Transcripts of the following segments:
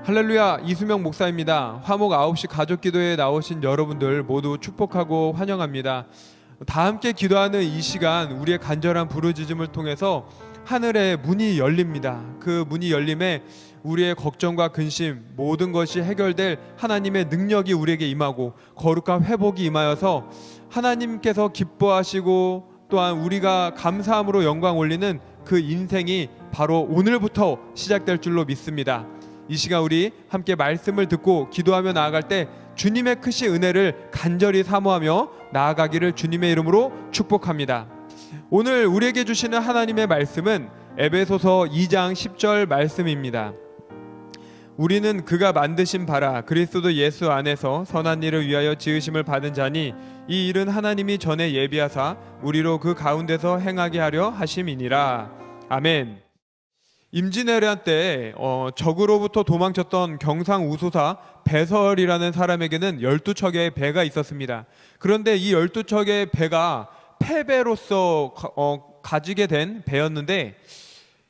할렐루야, 이수명 목사입니다. 화목 9시 가족기도에 나오신 여러분들 모두 축복하고 환영합니다. 다 함께 기도하는 이 시간, 우리의 간절한 부르짖음을 통해서 하늘의 문이 열립니다. 그 문이 열림에 우리의 걱정과 근심, 모든 것이 해결될 하나님의 능력이 우리에게 임하고 거룩한 회복이 임하여서 하나님께서 기뻐하시고 또한 우리가 감사함으로 영광 올리는 그 인생이 바로 오늘부터 시작될 줄로 믿습니다. 이 시간 우리 함께 말씀을 듣고 기도하며 나아갈 때 주님의 크신 은혜를 간절히 사모하며 나아가기를 주님의 이름으로 축복합니다. 오늘 우리에게 주시는 하나님의 말씀은 에베소서 2장 10절 말씀입니다. 우리는 그가 만드신 바라 그리스도 예수 안에서 선한 일을 위하여 지으심을 받은 자니 이 일은 하나님이 전에 예비하사 우리로 그 가운데서 행하게 하려 하심이니라. 아멘. 임진왜란 때 적으로부터 도망쳤던 경상우수사 배설이라는 사람에게는 12척의 배가 있었습니다. 그런데 이 12척의 배가 패배로서 가지게 된 배였는데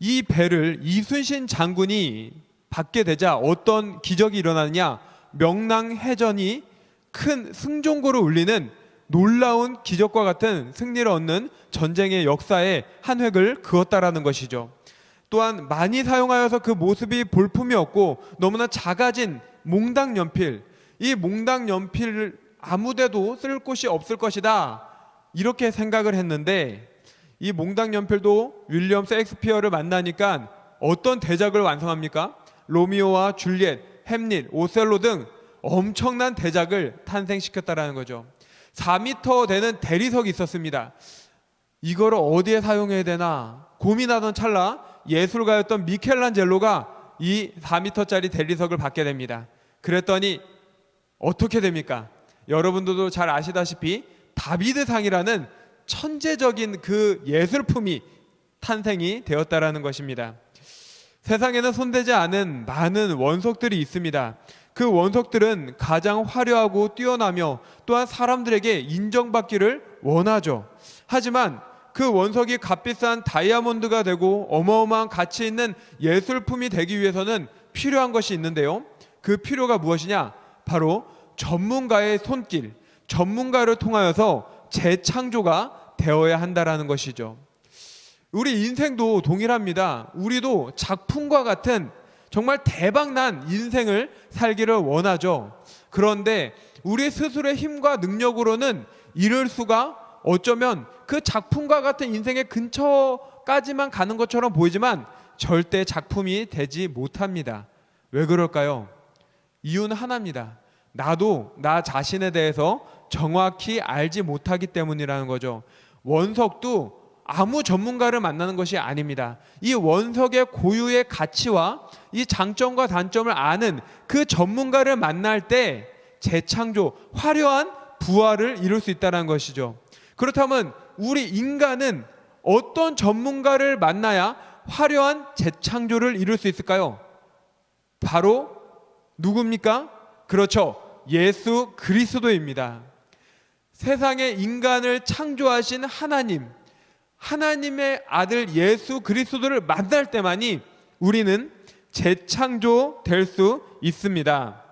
이 배를 이순신 장군이 받게 되자 어떤 기적이 일어나느냐, 명랑해전이 큰 승종고를 울리는 놀라운 기적과 같은 승리를 얻는 전쟁의 역사에 한 획을 그었다라는 것이죠. 또한 많이 사용하여서 그 모습이 볼품이 없고 너무나 작아진 몽당 연필, 이 몽당 연필을 아무데도 쓸 곳이 없을 것이다, 이렇게 생각을 했는데 이 몽당 연필도 윌리엄 셰익스피어를 만나니까 어떤 대작을 완성합니까? 로미오와 줄리엣, 햄릿, 오셀로 등 엄청난 대작을 탄생시켰다라는 거죠. 4m 되는 대리석이 있었습니다. 이거를 어디에 사용해야 되나 고민하던 찰나 예술가였던 미켈란젤로가 이 4m짜리 대리석을 받게 됩니다. 그랬더니 어떻게 됩니까? 여러분들도 잘 아시다시피 다비드상이라는 천재적인 그 예술품이 탄생이 되었다라는 것입니다. 세상에는 손대지 않은 많은 원석들이 있습니다. 그 원석들은 가장 화려하고 뛰어나며 또한 사람들에게 인정받기를 원하죠. 하지만 그 원석이 값비싼 다이아몬드가 되고 어마어마한 가치 있는 예술품이 되기 위해서는 필요한 것이 있는데요. 그 필요가 무엇이냐? 바로 전문가의 손길, 전문가를 통하여서 재창조가 되어야 한다라는 것이죠. 우리 인생도 동일합니다. 우리도 작품과 같은 정말 대박난 인생을 살기를 원하죠. 그런데 우리 스스로의 힘과 능력으로는 이룰 수가 어쩌면 그 작품과 같은 인생의 근처까지만 가는 것처럼 보이지만 절대 작품이 되지 못합니다. 왜 그럴까요? 이유는 하나입니다. 나도 나 자신에 대해서 정확히 알지 못하기 때문이라는 거죠. 원석도 아무 전문가를 만나는 것이 아닙니다. 이 원석의 고유의 가치와 이 장점과 단점을 아는 그 전문가를 만날 때 재창조, 화려한 부활을 이룰 수 있다는 것이죠. 그렇다면 우리 인간은 어떤 전문가를 만나야 화려한 재창조를 이룰 수 있을까요? 바로 누굽니까? 그렇죠. 예수 그리스도입니다. 세상의 인간을 창조하신 하나님, 하나님의 아들 예수 그리스도를 만날 때만이 우리는 재창조될 수 있습니다.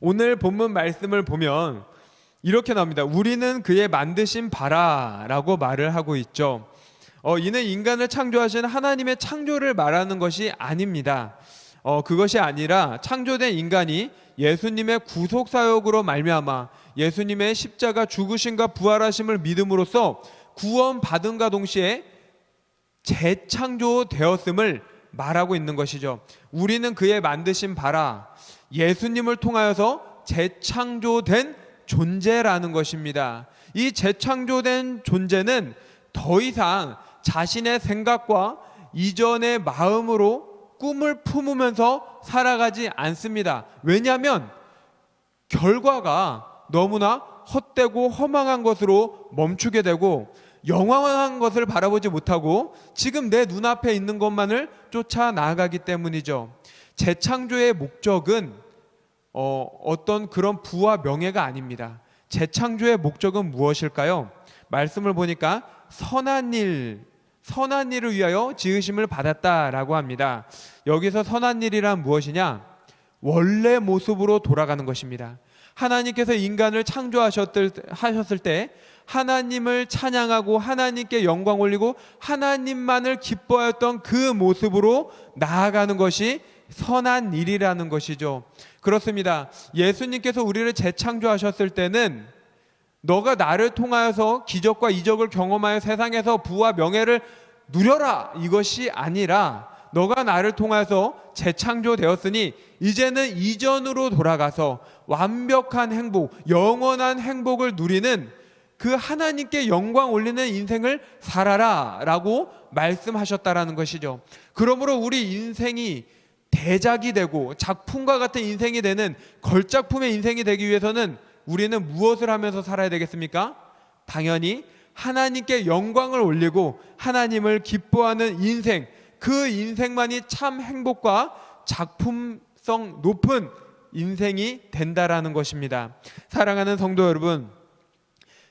오늘 본문 말씀을 보면 이렇게 나옵니다. 우리는 그의 만드신 바라라고 말을 하고 있죠. 이는 인간을 창조하신 하나님의 창조를 말하는 것이 아닙니다. 그것이 아니라 창조된 인간이 예수님의 구속사역으로 말미암아 예수님의 십자가 죽으심과 부활하심을 믿음으로써 구원받음과 동시에 재창조되었음을 말하고 있는 것이죠. 우리는 그의 만드신 바라, 예수님을 통하여서 재창조된 존재라는 것입니다. 이 재창조된 존재는 더 이상 자신의 생각과 이전의 마음으로 꿈을 품으면서 살아가지 않습니다. 왜냐하면 결과가 너무나 헛되고 허망한 것으로 멈추게 되고 영원한 것을 바라보지 못하고 지금 내 눈앞에 있는 것만을 쫓아 나아가기 때문이죠. 재창조의 목적은 어떤 그런 부와 명예가 아닙니다. 재창조의 목적은 무엇일까요? 말씀을 보니까 선한 일을 위하여 지으심을 받았다라고 합니다. 여기서 선한 일이란 무엇이냐? 원래 모습으로 돌아가는 것입니다. 하나님께서 인간을 하셨을 때 하나님을 찬양하고 하나님께 영광 올리고 하나님만을 기뻐하였던 그 모습으로 나아가는 것이 선한 일이라는 것이죠. 그렇습니다. 예수님께서 우리를 재창조하셨을 때는 너가 나를 통하여서 기적과 이적을 경험하여 세상에서 부와 명예를 누려라, 이것이 아니라 너가 나를 통해서 재창조되었으니 이제는 이전으로 돌아가서 완벽한 행복, 영원한 행복을 누리는 그 하나님께 영광 올리는 인생을 살아라 라고 말씀하셨다라는 것이죠. 그러므로 우리 인생이 대작이 되고 작품과 같은 인생이 되는 걸작품의 인생이 되기 위해서는 우리는 무엇을 하면서 살아야 되겠습니까? 당연히 하나님께 영광을 올리고 하나님을 기뻐하는 인생, 그 인생만이 참 행복과 작품성 높은 인생이 된다라는 것입니다. 사랑하는 성도 여러분,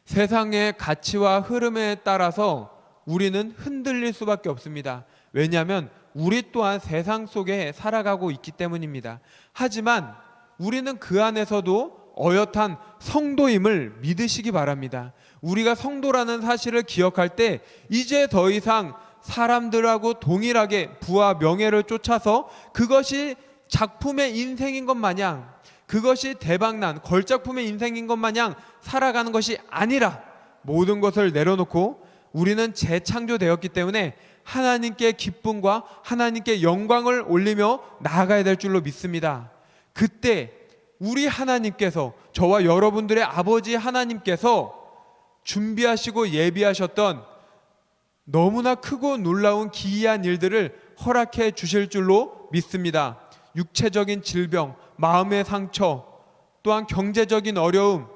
세상의 가치와 흐름에 따라서 우리는 흔들릴 수밖에 없습니다. 왜냐하면 우리 또한 세상 속에 살아가고 있기 때문입니다. 하지만 우리는 그 안에서도 어엿한 성도임을 믿으시기 바랍니다. 우리가 성도라는 사실을 기억할 때 이제 더 이상 사람들하고 동일하게 부와 명예를 쫓아서 그것이 작품의 인생인 것 마냥, 그것이 대박난 걸작품의 인생인 것 마냥 살아가는 것이 아니라 모든 것을 내려놓고 우리는 재창조되었기 때문에 하나님께 기쁨과 하나님께 영광을 올리며 나아가야 될 줄로 믿습니다. 그때 우리 하나님께서, 저와 여러분들의 아버지 하나님께서 준비하시고 예비하셨던 너무나 크고 놀라운 기이한 일들을 허락해 주실 줄로 믿습니다. 육체적인 질병, 마음의 상처, 또한 경제적인 어려움,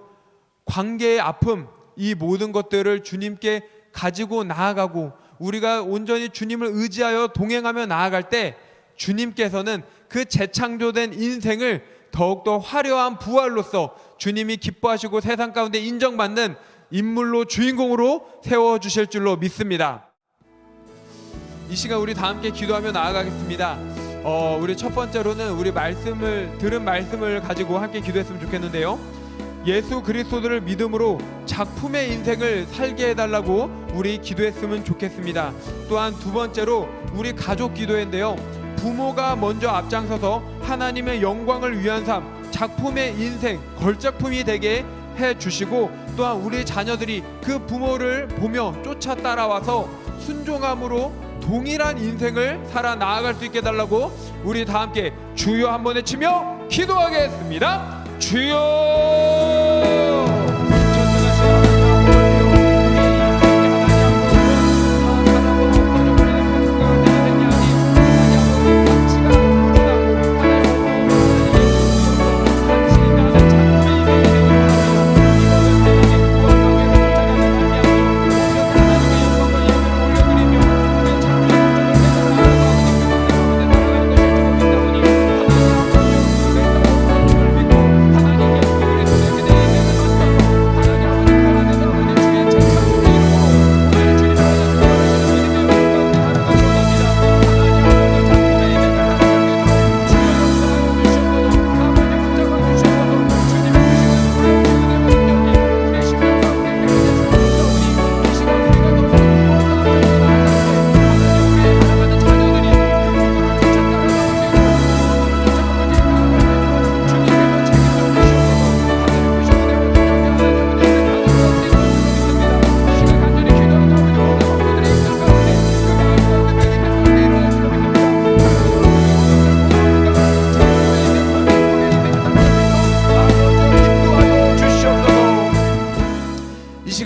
관계의 아픔, 이 모든 것들을 주님께 가지고 나아가고 우리가 온전히 주님을 의지하여 동행하며 나아갈 때 주님께서는 그 재창조된 인생을 더욱더 화려한 부활로서 주님이 기뻐하시고 세상 가운데 인정받는 인물로, 주인공으로 세워주실 줄로 믿습니다. 이 시간 우리 다 함께 기도하며 나아가겠습니다. 우리 첫 번째로는 우리 들은 말씀을 가지고 함께 기도했으면 좋겠는데요. 예수 그리스도를 믿음으로 작품의 인생을 살게 해달라고 우리 기도했으면 좋겠습니다. 또한 두 번째로 우리 가족 기도인데요. 부모가 먼저 앞장서서 하나님의 영광을 위한 삶, 작품의 인생, 걸작품이 되게 해주시고 또한 우리 자녀들이 그 부모를 보며 쫓아 따라와서 순종함으로 동일한 인생을 살아 나아갈 수 있게 해달라고 우리 다 함께 주여 한번 외치며 기도하겠습니다. 주여.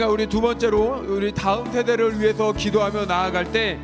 우리 두 번째로 우리 다음 세대를 위해서 기도하며 나아갈 때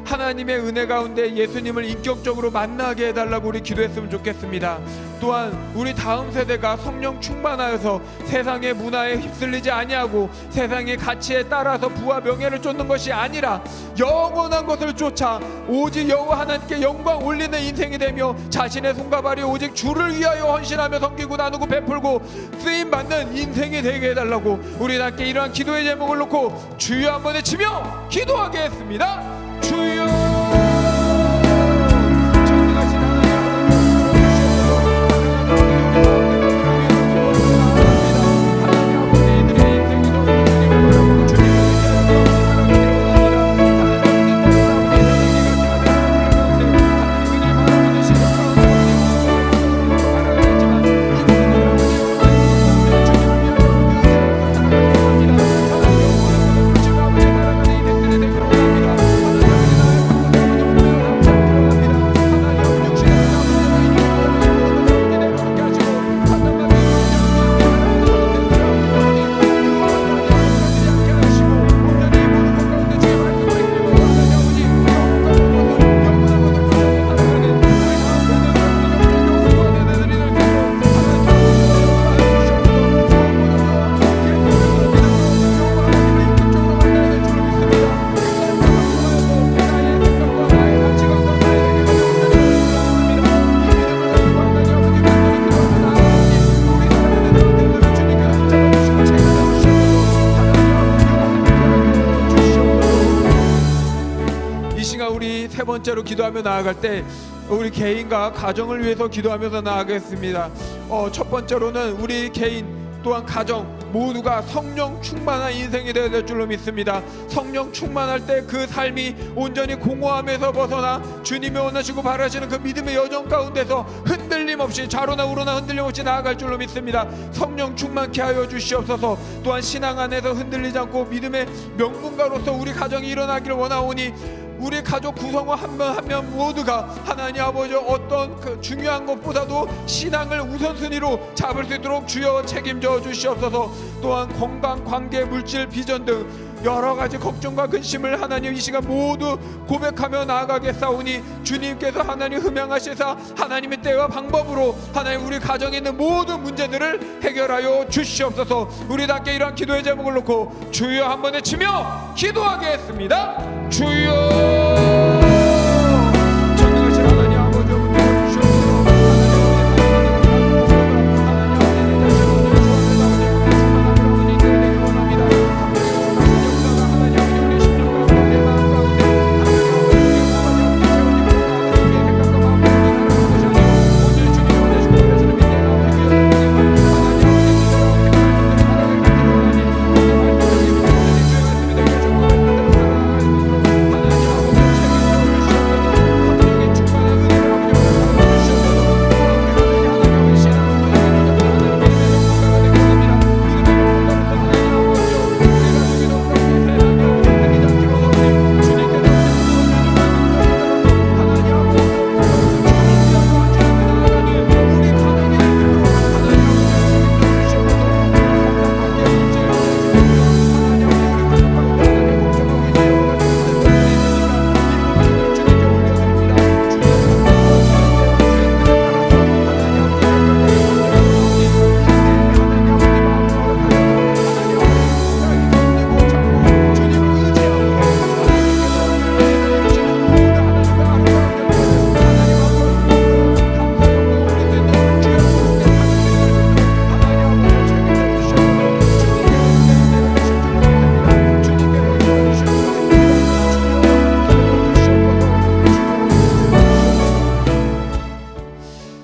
하나님의 은혜 가운데 예수님을 인격적으로 만나게 해달라고 우리 기도했으면 좋겠습니다. 또한 우리 다음 세대가 성령 충만하여서 세상의 문화에 휩쓸리지 아니하고 세상의 가치에 따라서 부와 명예를 쫓는 것이 아니라 영원한 것을 쫓아 오직 여호와 하나님께 영광 올리는 인생이 되며 자신의 손과 발이 오직 주를 위하여 헌신하며 섬기고 나누고 베풀고 쓰임받는 인생이 되게 해달라고 우리 함께 이러한 기도의 제목을 놓고 주여 한번 외치며 기도하겠습니다. 주여. 전능하신 하나님 번째로 기도하며 나아갈 때 우리 개인과 가정을 위해서 기도하면서 나아가겠습니다. 첫 번째로는 우리 개인 또한 가정 모두가 성령 충만한 인생이 되어야 될 줄로 믿습니다. 성령 충만할 때 그 삶이 온전히 공허함에서 벗어나 주님이 원하시고 바라시는 그 믿음의 여정 가운데서 흔들림 없이 좌로나 우로나 흔들림 없이 나아갈 줄로 믿습니다. 성령 충만케 하여 주시옵소서. 또한 신앙 안에서 흔들리지 않고 믿음의 명문가로서 우리 가정이 일어나기를 원하오니 우리 가족 구성원 한 명 한 명 모두가 하나님 아버지 어떤 그 중요한 것보다도 신앙을 우선순위로 잡을 수 있도록 주여 책임져 주시옵소서. 또한 건강, 관계, 물질, 비전 등 여러 가지 걱정과 근심을 하나님 이 시간 모두 고백하며 나아가겠사오니 주님께서 하나님 흠양하시사 하나님의 때와 방법으로 하나님 우리 가정에 있는 모든 문제들을 해결하여 주시옵소서. 우리답게 이러한 기도의 제목을 놓고 주여 한번 외치며 기도하겠습니다. 주여 전능하신 하나님 아버지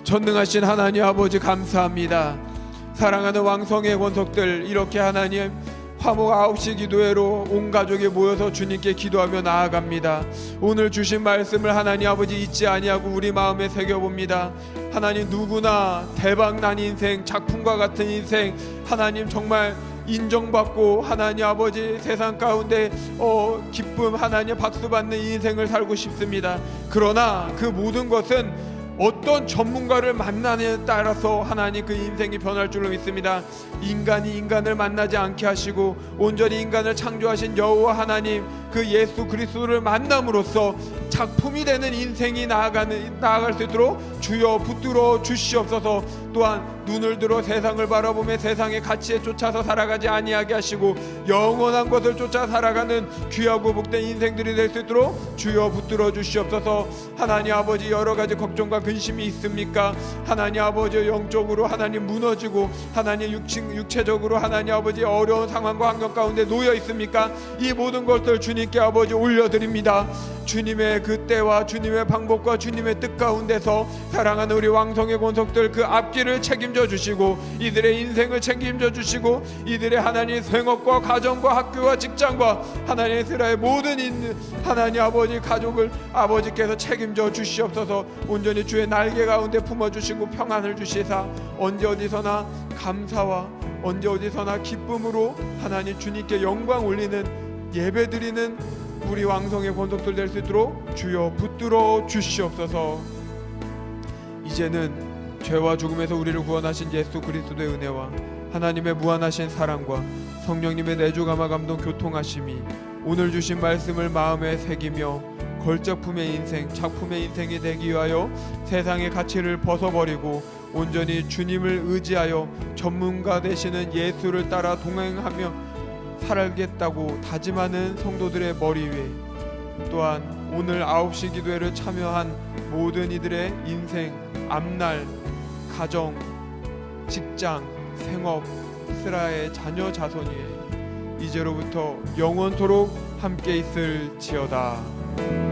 전능하신 하나님 아버지 감사합니다. 사랑하는 왕성의 권속들 이렇게 하나님 화목 9시 기도회로 온 가족이 모여서 주님께 기도하며 나아갑니다. 오늘 주신 말씀을 하나님 아버지 잊지 아니하고 우리 마음에 새겨봅니다. 하나님 누구나 대박난 인생 작품과 같은 인생 하나님 정말 인정받고 하나님 아버지 세상 가운데 기쁨 하나님 박수 받는 인생을 살고 싶습니다. 그러나 그 모든 것은 어떤 전문가를 만나느냐에 따라서 하나님 그 인생이 변할 줄로 믿습니다. 인간이 인간을 만나지 않게 하시고 온전히 인간을 창조하신 여호와 하나님 그 예수 그리스도를 만남으로써 작품이 되는 인생이 나아갈 수 있도록 주여 붙들어 주시옵소서. 또한 눈을 들어 세상을 바라보며 세상의 가치에 쫓아서 살아가지 아니하게 하시고 영원한 것을 쫓아 살아가는 귀하고 복된 인생들이 될 수 있도록 주여 붙들어 주시옵소서. 하나님 아버지 여러 가지 걱정과 근심이 있습니까? 하나님 아버지 영적으로 하나님 무너지고 하나님 육체적으로 하나님 아버지 어려운 상황과 환경 가운데 놓여 있습니까? 이 모든 것들 주님께 아버지 올려드립니다. 주님의 그 때와 주님의 방법과 주님의 뜻 가운데서 사랑하는 우리 왕성의 권속들 그 앞길을 책임져 주시고 이들의 인생을 책임져 주시고 이들의 하나님 생업과 가정과 학교와 직장과 하나님 이스라엘 모든 하나님 아버지 가족을 아버지께서 책임져 주시옵소서. 온전히 주의 날개 가운데 품어주시고 평안을 주시사 언제 어디서나 감사와 언제 어디서나 기쁨으로 하나님 주님께 영광 올리는 예배드리는 우리 왕성의 권속들 될 수 있도록 주여 붙들어 주시옵소서. 이제는 죄와 죽음에서 우리를 구원하신 예수 그리스도의 은혜와 하나님의 무한하신 사랑과 성령님의 내주 감화 감동 교통하심이 오늘 주신 말씀을 마음에 새기며 걸작품의 인생 작품의 인생이 되기 위하여 세상의 가치를 벗어버리고 온전히 주님을 의지하여 전문가 되시는 예수를 따라 동행하며 살겠다고 다짐하는 성도들의 머리 위에 또한 오늘 9시 기도회를 참여한 모든 이들의 인생, 앞날, 가정, 직장, 생업, 이스라엘 자녀 자손 위에 이제로부터 영원토록 함께 있을지어다.